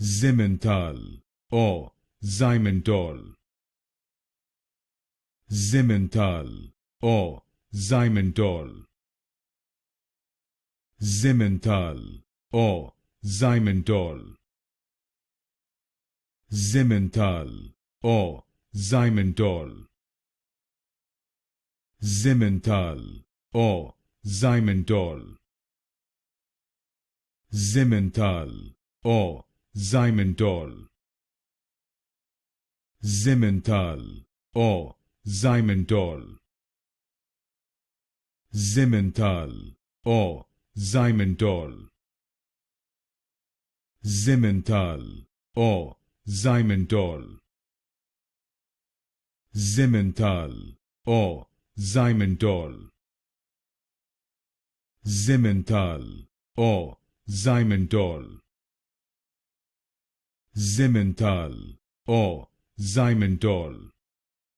Simmental or Simmental. Simmental or Simmental. Simmental or Simmental. Simmental or Simmental. Simmental or Simmental. Simmental or Simmental. Simmental or Simmental. Simmental or Simmental. Simmental or Simmental. Simmental or Simmental. Simmental or Simmental. Simmental or Simmental.